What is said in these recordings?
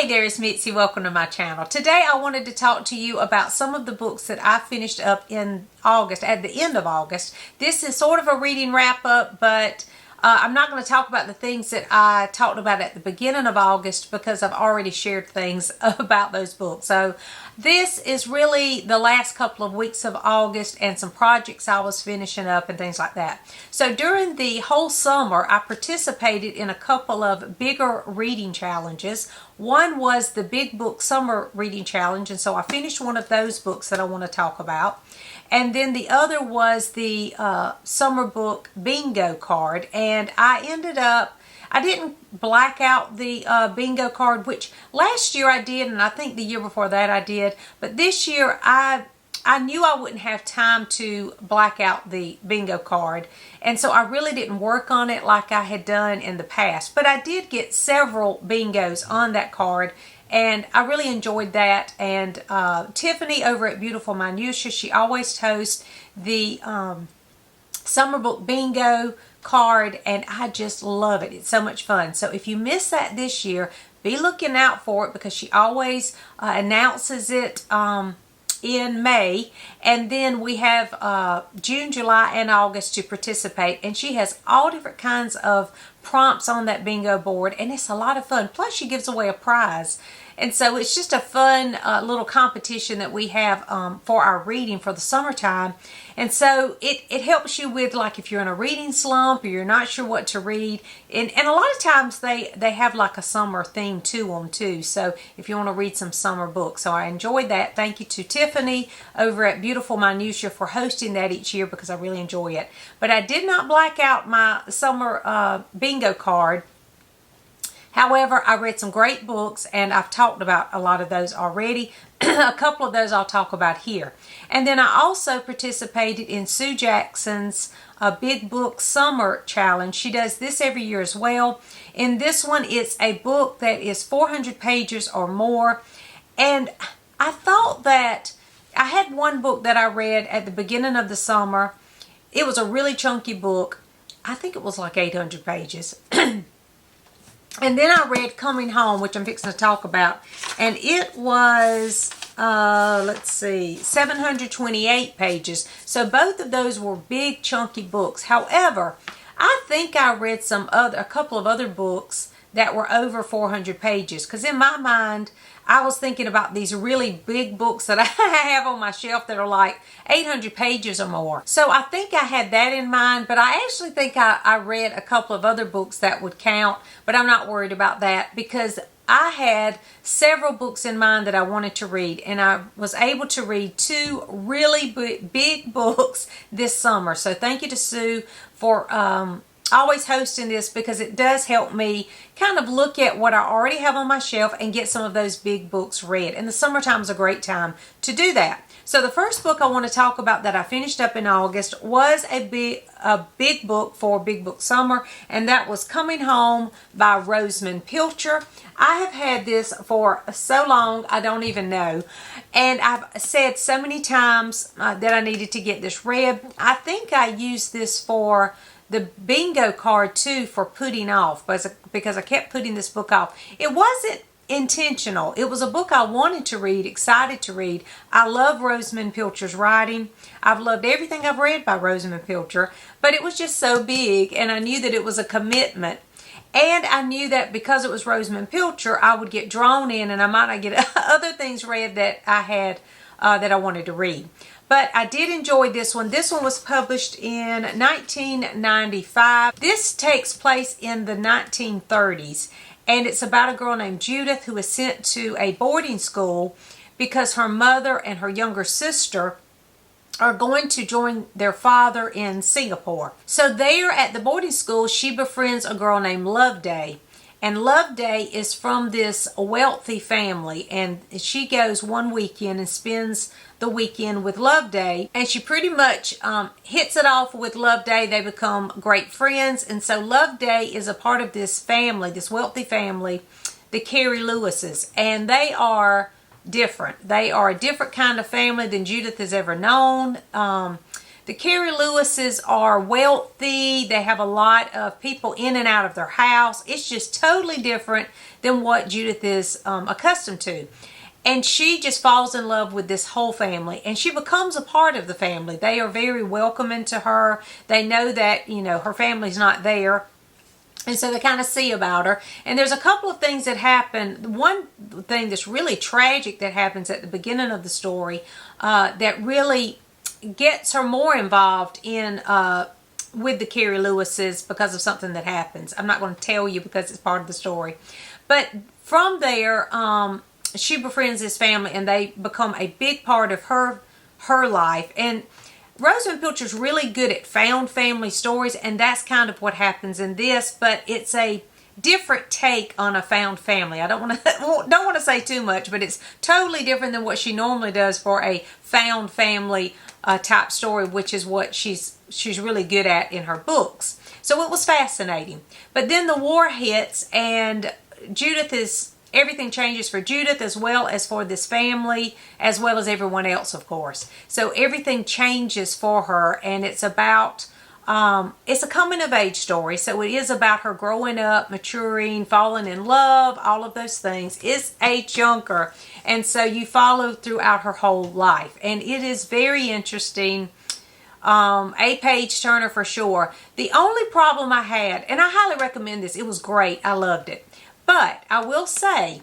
Hey there, it's Mitzi. Welcome to my channel. Today I wanted to talk to you about some of the books that I finished up in August, at the end of August. This is sort of a reading wrap up, but I'm not going to talk about the things that I talked about at the beginning of August because I've already shared things about those books. So this is really the last couple of weeks of August and some projects I was finishing up and things like that. So during the whole summer, I participated in a couple of bigger reading challenges. One was the Big Book Summer Reading Challenge, and so I finished one of those books that I want to talk about. And then the other was the Summer Book Bingo card, and I ended up, I didn't black out the bingo card, which last year I did, and I think the year before that I did, but this year I knew I wouldn't have time to black out the bingo card, and so I really didn't work on it like I had done in the past. But I did get several bingos on that card, and I really enjoyed that. And Tiffany over at Beautiful Minutia, she always hosts the Summer Book Bingo card, and I just love it. It's so much fun. So if you missed that this year, be looking out for it because she always announces it in May, and then we have June, July, and August to participate, and she has all different kinds of prompts on that bingo board, and it's a lot of fun. Plus she gives away a prize, and so it's just a fun little competition that we have for our reading for the summertime. And so it helps you with, like, if you're in a reading slump or you're not sure what to read, and a lot of times they have like a summer theme to them too, so if you want to read some summer books. So I enjoyed that. Thank you to Tiffany over at Beautiful Minutia for hosting that each year because I really enjoy it. But I did not black out my summer bingo card. However, I read some great books, and I've talked about a lot of those already. A couple of those I'll talk about here. And then I also participated in Sue Jackson's Big Book Summer Challenge. She does this every year as well. In this one, it's a book that is 400 pages or more. And I thought that I had one book that I read at the beginning of the summer. It was a really chunky book. I think it was like 800 pages. And then I read Coming Home, which I'm fixing to talk about, and it was, let's see, 728 pages. So both of those were big, chunky books. However, I think I read a couple of other books that were over 400 pages, because in my mind, I was thinking about these really big books that I have on my shelf that are like 800 pages or more. So I think I had that in mind, but I actually think I read a couple of other books that would count, but I'm not worried about that because I had several books in mind that I wanted to read, and I was able to read two really big books this summer. So thank you to Sue for always hosting this, because it does help me kind of look at what I already have on my shelf and get some of those big books read. And the summertime is a great time to do that. So the first book I want to talk about that I finished up in August was a big book for Big Book Summer, and that was Coming Home by Rosamund Pilcher. I have had this for so long, I don't even know. And I've said so many times that I needed to get this read. I think I used this for the bingo card too, for putting off, because I kept putting this book off. It wasn't intentional. It was a book I wanted to read, excited to read. I love Rosamund Pilcher's writing. I've loved everything I've read by Rosamund Pilcher, but it was just so big, and I knew that it was a commitment. And I knew that because it was Rosamund Pilcher, I would get drawn in, and I might not get other things read that I had that I wanted to read. But I did enjoy this one. This one was published in 1995. This takes place in the 1930s. And it's about a girl named Judith who is sent to a boarding school because her mother and her younger sister are going to join their father in Singapore. So there at the boarding school, she befriends a girl named Loveday. And Loveday is from this wealthy family, and she goes one weekend and spends the weekend with Loveday, and she pretty much hits it off with Loveday. They become great friends, and so Loveday is a part of this family, this wealthy family, the Carey Lewises, and they are different. They are a different kind of family than Judith has ever known. The Carrie Lewises are wealthy. They have a lot of people in and out of their house. It's just totally different than what Judith is accustomed to. And she just falls in love with this whole family, and she becomes a part of the family. They are very welcoming to her. They know that, you know, her family's not there. And so they kind of see about her. And there's a couple of things that happen. One thing that's really tragic that happens at the beginning of the story that really gets her more involved in with the Carrie Lewises because of something that happens. I'm not going to tell you because it's part of the story. But from there, she befriends this family, and they become a big part of her life. And Rosamund Pilcher's really good at found family stories, and that's kind of what happens in this, but it's a different take on a found family. I don't want to say too much, but it's totally different than what she normally does for a found family type story, which is what she's really good at in her books. So it was fascinating. But then the war hits, and everything changes for Judith as well as for this family, as well as everyone else, of course. So everything changes for her, and it's about, it's a coming of age story. So it is about her growing up, maturing, falling in love, all of those things. It's a chunker. And so you follow throughout her whole life. And it is very interesting. A page turner for sure. The only problem I had, and I highly recommend this, it was great. I loved it. But I will say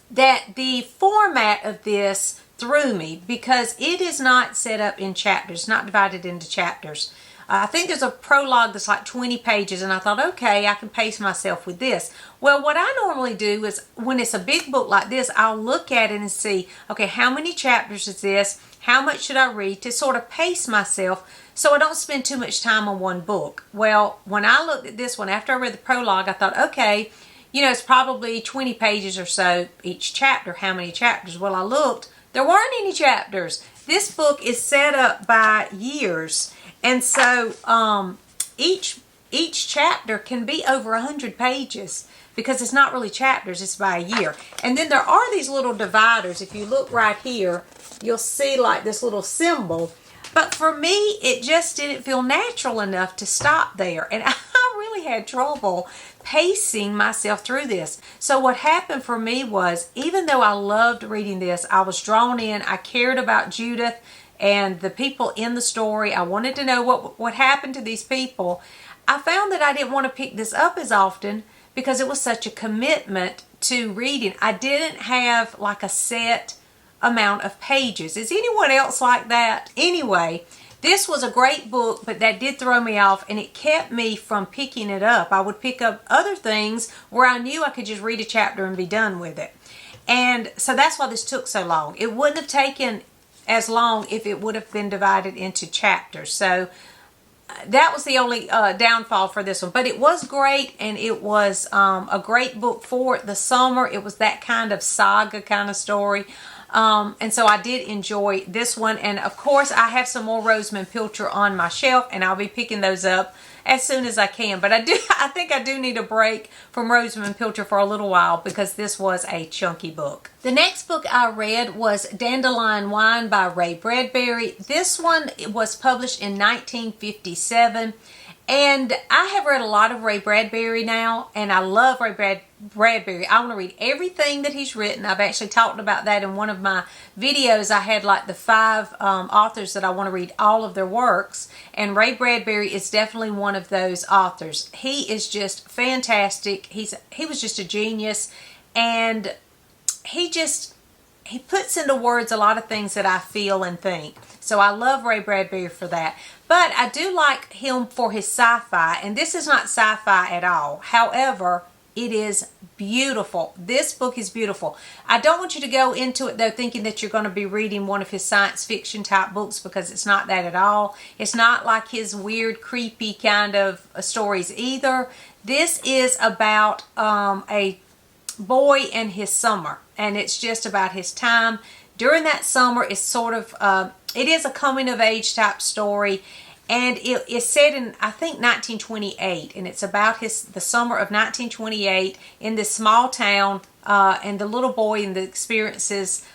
that the format of this threw me because it is not set up in chapters, not divided into chapters. I think there's a prologue that's like 20 pages, and I thought, okay, I can pace myself with this. Well, what I normally do is when it's a big book like this, I'll look at it and see, okay, how many chapters is this? How much should I read to sort of pace myself so I don't spend too much time on one book? Well, when I looked at this one, after I read the prologue, I thought, okay, you know, it's probably 20 pages or so each chapter. How many chapters? Well, I looked. There weren't any chapters. This book is set up by years. And so each chapter can be over 100 pages because it's not really chapters. It's by a year. And then there are these little dividers. If you look right here, you'll see like this little symbol. But for me, it just didn't feel natural enough to stop there. And I really had trouble pacing myself through this. So what happened for me was, even though I loved reading this, I was drawn in. I cared about Judith and the people in the story. I wanted to know what happened to these people. I found that I didn't want to pick this up as often because it was such a commitment to reading. I didn't have like a set amount of pages. Is anyone else like that? Anyway, this was a great book, but that did throw me off, and it kept me from picking it up. I would pick up other things where I knew I could just read a chapter and be done with it. And so that's why this took so long. It wouldn't have taken as long if it would have been divided into chapters. So that was the only downfall for this one. But it was great, and it was a great book for the summer. It was that kind of saga kind of story. And so I did enjoy this one. And of course, I have some more Rosamund Pilcher on my shelf, and I'll be picking those up as soon as I can. But I think I do need a break from Rosamund Pilcher for a little while because this was a chunky book. The next book I read was Dandelion Wine by Ray Bradbury. This one was published in 1957. And I have read a lot of Ray Bradbury now, and I love Ray Bradbury. I want to read everything that he's written. I've actually talked about that in one of my videos. I had like the 5 authors that I want to read all of their works, and Ray Bradbury is definitely one of those authors. He is just fantastic. He was just a genius, and he puts into words a lot of things that I feel and think. So I love Ray Bradbury for that. But I do like him for his sci-fi, and this is not sci-fi at all. However, it is beautiful. This book is beautiful. I don't want you to go into it, though, thinking that you're going to be reading one of his science fiction type books, because it's not that at all. It's not like his weird, creepy kind of stories either. This is about a boy and his summer, and it's just about his time during that summer. It's sort of it is a coming of age type story, and it is set in, I think, 1928, and it's about the summer of 1928 in this small town, and the little boy and the experiences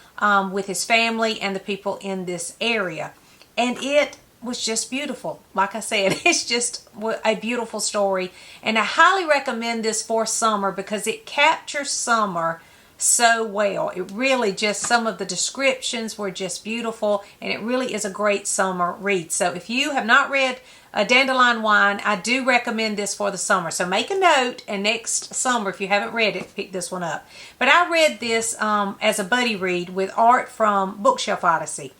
with his family and the people in this area. And it was just beautiful. Like I said, it's just a beautiful story. And I highly recommend this for summer because it captures summer so well. It really just, some of the descriptions were just beautiful, and it really is a great summer read. So if you have not read Dandelion Wine, I do recommend this for the summer. So make a note, and next summer, if you haven't read it, pick this one up. But I read this as a buddy read with Art from Bookshelf Odyssey.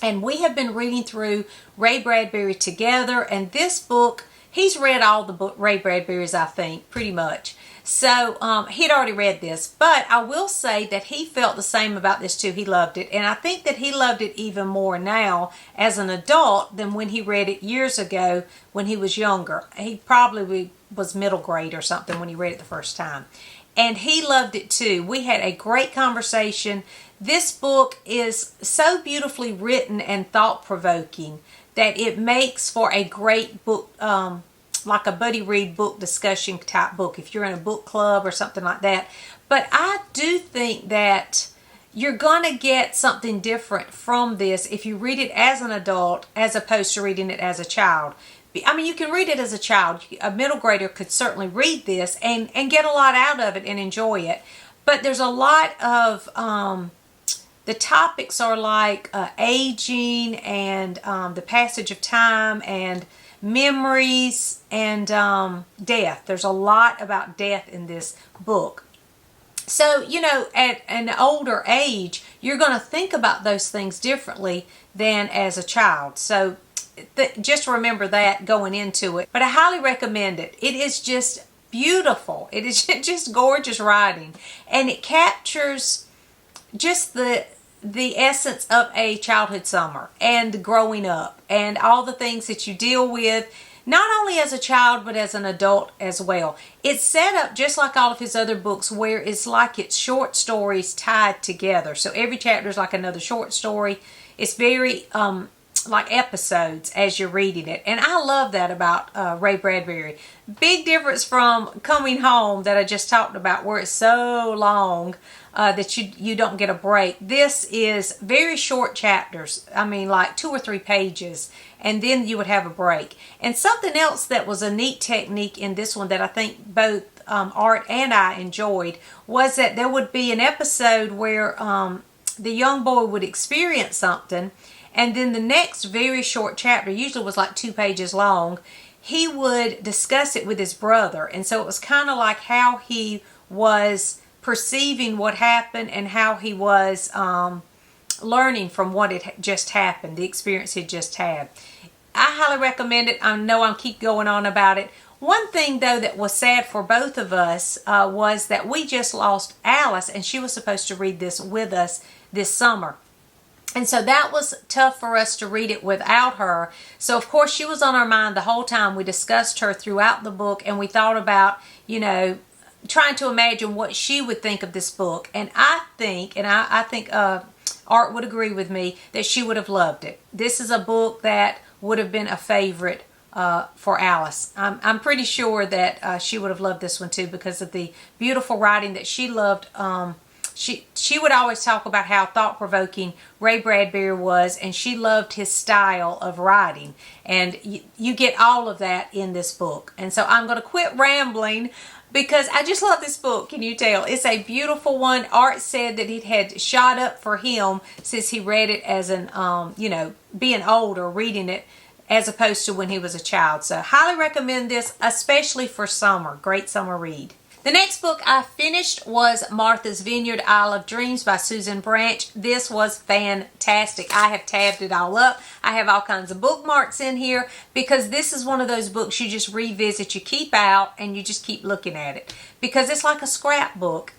And we have been reading through Ray Bradbury together, and this book, he's read all the Ray Bradburys, I think, pretty much. So he'd already read this, but I will say that he felt the same about this too. He loved it, and I think that he loved it even more now as an adult than when he read it years ago when he was younger. He probably was middle grade or something when he read it the first time, and he loved it too. We had a great conversation. This book is so beautifully written and thought-provoking that it makes for a great book, like a buddy read book discussion type book if you're in a book club or something like that. But I do think that you're going to get something different from this if you read it as an adult as opposed to reading it as a child. I mean, you can read it as a child. A middle grader could certainly read this and get a lot out of it and enjoy it. But there's a lot of, the topics are like aging and the passage of time and memories and death. There's a lot about death in this book. So, you know, at an older age, you're going to think about those things differently than as a child. So just remember that going into it. But I highly recommend it. It is just beautiful. It is just gorgeous writing. And it captures just the essence of a childhood summer and growing up and all the things that you deal with, not only as a child but as an adult as well. It's set up just like all of his other books where it's like it's short stories tied together. So every chapter is like another short story. It's very like episodes as you're reading it. And I love that about Ray Bradbury. Big difference from Coming Home that I just talked about, where it's so long that you don't get a break. This is very short chapters. I mean, like 2 or 3 pages, and then you would have a break. And something else that was a neat technique in this one that I think both Art and I enjoyed was that there would be an episode where the young boy would experience something, and then the next very short chapter, usually was like 2 pages long, he would discuss it with his brother. And so it was kind of like how he was perceiving what happened and how he was learning from what had just happened, the experience he just had. I highly recommend it. I know I keep going on about it. One thing, though, that was sad for both of us was that we just lost Alice, and she was supposed to read this with us this summer. And so that was tough for us to read it without her. So, of course, she was on our mind the whole time. We discussed her throughout the book, and we thought about, you know, trying to imagine what she would think of this book. And I think Art would agree with me that she would have loved it. This is a book that would have been a favorite for Alice. I'm pretty sure that she would have loved this one too because of the beautiful writing that she loved. She would always talk about how thought-provoking Ray Bradbury was, and she loved his style of writing. And you get all of that in this book. And so I'm going to quit rambling because I just love this book. Can you tell? It's a beautiful one. Art said that it had shot up for him since he read it as an, being older, reading it as opposed to when he was a child. So highly recommend this, especially for summer. Great summer read. The next book I finished was Martha's Vineyard, Isle of Dreams by Susan Branch. This was fantastic. I have tabbed it all up. I have all kinds of bookmarks in here because this is one of those books you just revisit, you keep out, and you just keep looking at it because it's like a scrapbook.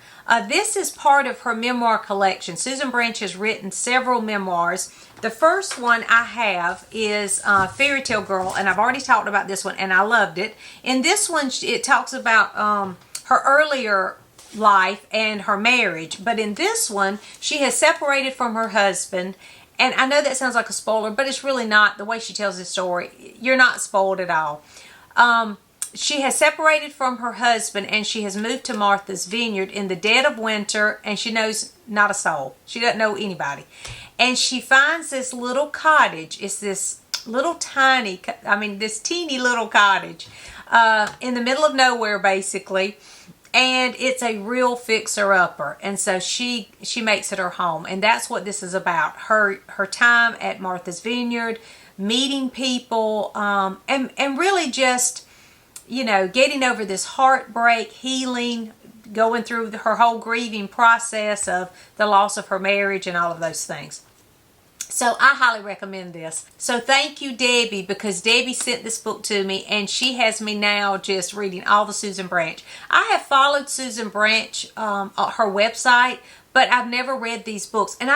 This is part of her memoir collection. Susan Branch has written several memoirs. The first one I have is Fairy Tale Girl, and I've already talked about this one, and I loved it. In this one, it talks about her earlier life and her marriage. But in this one, she has separated from her husband. And I know that sounds like a spoiler, but it's really not. The way she tells this story, you're not spoiled at all. She has separated from her husband and she has moved to Martha's Vineyard in the dead of winter, and she knows not a soul. She doesn't know anybody. And she finds this little cottage. It's this little tiny, this teeny little cottage in the middle of nowhere, basically. And it's a real fixer-upper, and so she makes it her home, and that's what this is about. Her time at Martha's Vineyard, meeting people, and really just, getting over this heartbreak, healing, going through her whole grieving process of the loss of her marriage and all of those things. So I highly recommend this. So thank you, Debbie, because Debbie sent this book to me, and she has me now just reading all the Susan Branch. I have followed Susan Branch on her website, but I've never read these books. And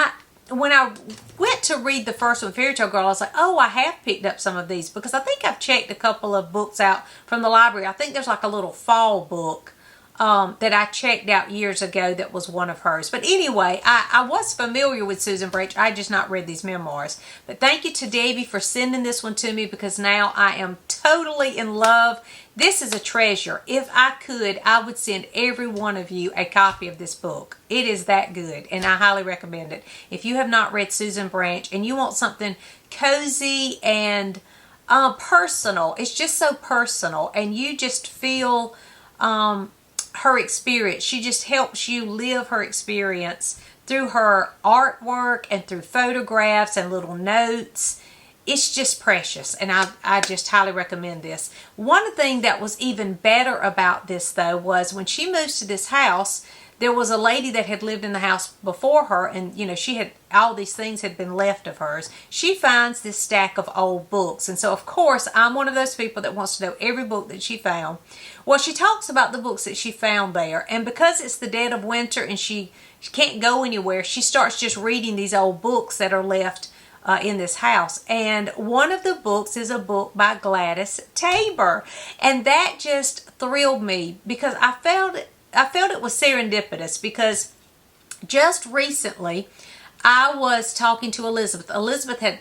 when I went to read the first one, Fairy Tale Girl, I was like, oh, I have picked up some of these, because I think I've checked a couple of books out from the library. I think there's like a little fall book that I checked out years ago that was one of hers. But anyway, I was familiar with Susan Branch. I had just not read these memoirs. But thank you to Debbie for sending this one to me, because now I am totally in love. This is a treasure. If I could, I would send every one of you a copy of this book. It is that good, and I highly recommend it. If you have not read Susan Branch and you want something cozy and personal, it's just so personal, and you just feel her experience. She just helps you live her experience through her artwork and through photographs and little notes. It's just precious, and I just highly recommend this. One thing that was even better about this, though, was when she moves to this house, there was a lady that had lived in the house before her, and she had, all these things had been left of hers. She finds this stack of old books, and so of course I'm one of those people that wants to know every book that she found. Well, she talks about the books that she found there, and because it's the dead of winter and she can't go anywhere, she starts just reading these old books that are left in this house. And one of the books is a book by Gladys Tabor, and that just thrilled me, because I felt it was serendipitous, because just recently I was talking to Elizabeth. Elizabeth had,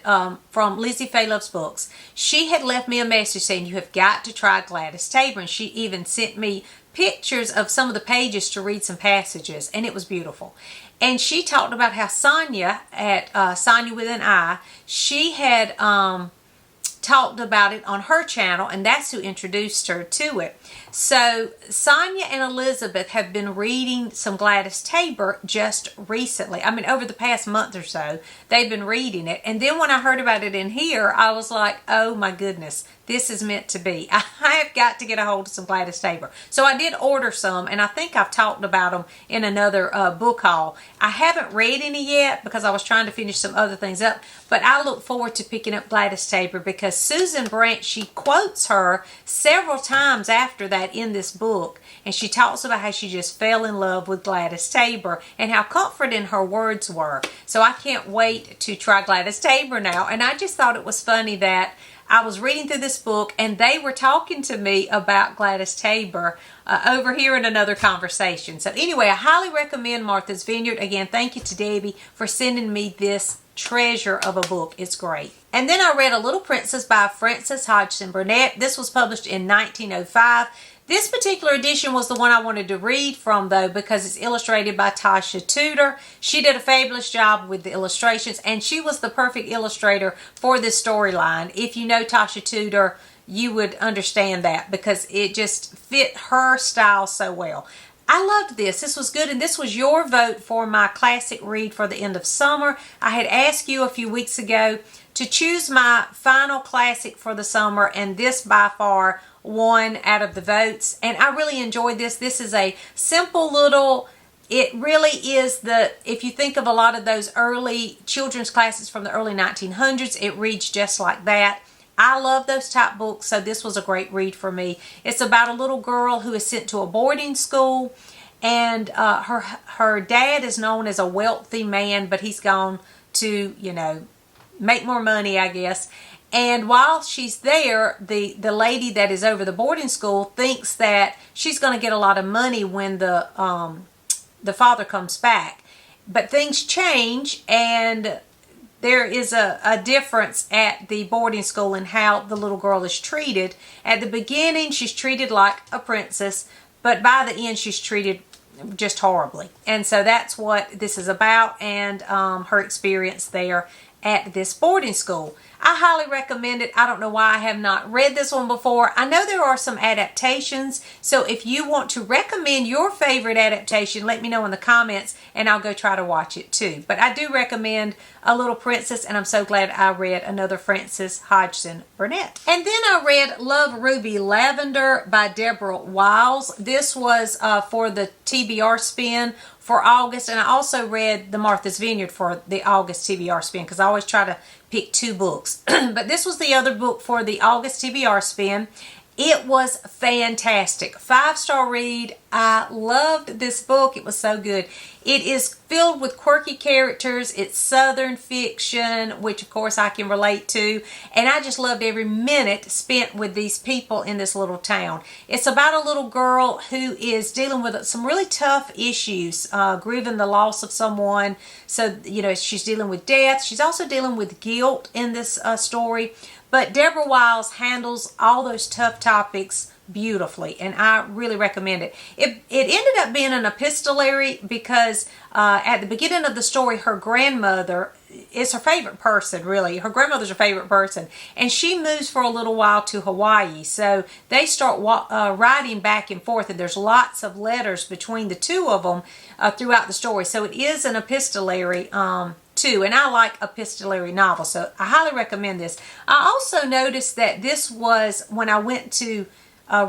from Lizzie Faye Loves Books, she had left me a message saying, you have got to try Gladys Tabor. And she even sent me pictures of some of the pages to read some passages, and it was beautiful. And she talked about how Sonia, at Sonia with an I, she had talked about it on her channel, and that's who introduced her to it. So Sonia and Elizabeth have been reading some Gladys Tabor just recently. Over the past month or so, they've been reading it. And then when I heard about it in here, I was like, oh my goodness, this is meant to be. I have got to get a hold of some Gladys Tabor. So I did order some, and I think I've talked about them in another book haul. I haven't read any yet because I was trying to finish some other things up, but I look forward to picking up Gladys Tabor, because Susan Branch, she quotes her several times after that in this book, and she talks about how she just fell in love with Gladys Tabor and how comforting her words were. So I can't wait to try Gladys Tabor now. And I just thought it was funny that I was reading through this book and they were talking to me about Gladys Tabor over here in another conversation. So anyway, I highly recommend Martha's Vineyard. Again, thank you to Debbie for sending me this treasure of a book. It's great. And then I read A Little Princess by Frances Hodgson Burnett. This was published in 1905. This particular edition was the one I wanted to read from, though, because it's illustrated by Tasha Tudor. She did a fabulous job with the illustrations, and she was the perfect illustrator for this storyline. If you know Tasha Tudor, you would understand that, because it just fit her style so well. I loved this. This was good, and this was your vote for my classic read for the end of summer. I had asked you a few weeks ago to choose my final classic for the summer, and this by far won out of the votes, and I really enjoyed this. This is a simple little, it really is if you think of a lot of those early children's classics from the early 1900s, it reads just like that. I love those type books, so this was a great read for me. It's about a little girl who is sent to a boarding school, and her dad is known as a wealthy man, but he's gone to, make more money, I guess. And while she's there, the lady that is over the boarding school thinks that she's going to get a lot of money when the father comes back. But things change, and there is a difference at the boarding school in how the little girl is treated. At the beginning, she's treated like a princess, but by the end, she's treated just horribly. And so that's what this is about, and her experience there. at this boarding school. I highly recommend it. I don't know why I have not read this one before. I know there are some adaptations, so if you want to recommend your favorite adaptation, let me know in the comments and I'll go try to watch it too. But I do recommend A Little Princess, and I'm so glad I read another Frances Hodgson Burnett. And then I read Love, Ruby, Lavender by Deborah Wiles. This was for the TBR spin for August, and I also read The Martha's Vineyard for the August TBR spin because I always try to pick 2 books. But this was the other book for the August TBR spin. It was fantastic. 5-star read. I loved this book. It was so good. It is filled with quirky characters. It's Southern fiction, which of course I can relate to. And I just loved every minute spent with these people in this little town. It's about a little girl who is dealing with some really tough issues, grieving the loss of someone. So, you know, she's dealing with death. She's also dealing with guilt in this story. But Deborah Wiles handles all those tough topics beautifully, and I really recommend it. It ended up being an epistolary because at the beginning of the story, her grandmother is her favorite person, really. Her grandmother's her favorite person, and she moves for a little while to Hawaii. So they start writing back and forth, and there's lots of letters between the two of them throughout the story. So it is an epistolary too, and I like epistolary novels, so I highly recommend this. I also noticed that this was, when I went to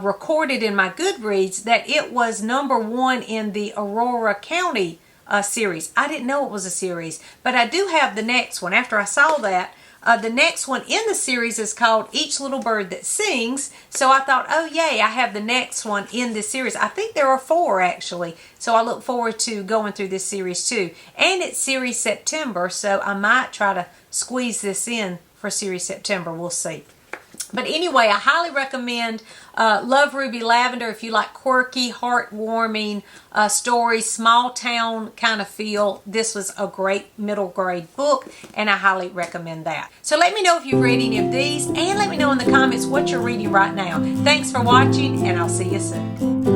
record it in my Goodreads, that it was #1 in the Aurora County series. I didn't know it was a series, but I do have the next one. After I saw that, the next one in the series is called Each Little Bird That Sings. So I thought, oh yay, I have the next one in this series. I think there are 4 actually. So I look forward to going through this series too. And it's series September, so I might try to squeeze this in for series September. We'll see. But anyway, I highly recommend Love, Ruby, Lavender if you like quirky, heartwarming stories, small town kind of feel. This was a great middle grade book, and I highly recommend that. So let me know if you've read any of these, and let me know in the comments what you're reading right now. Thanks for watching, and I'll see you soon.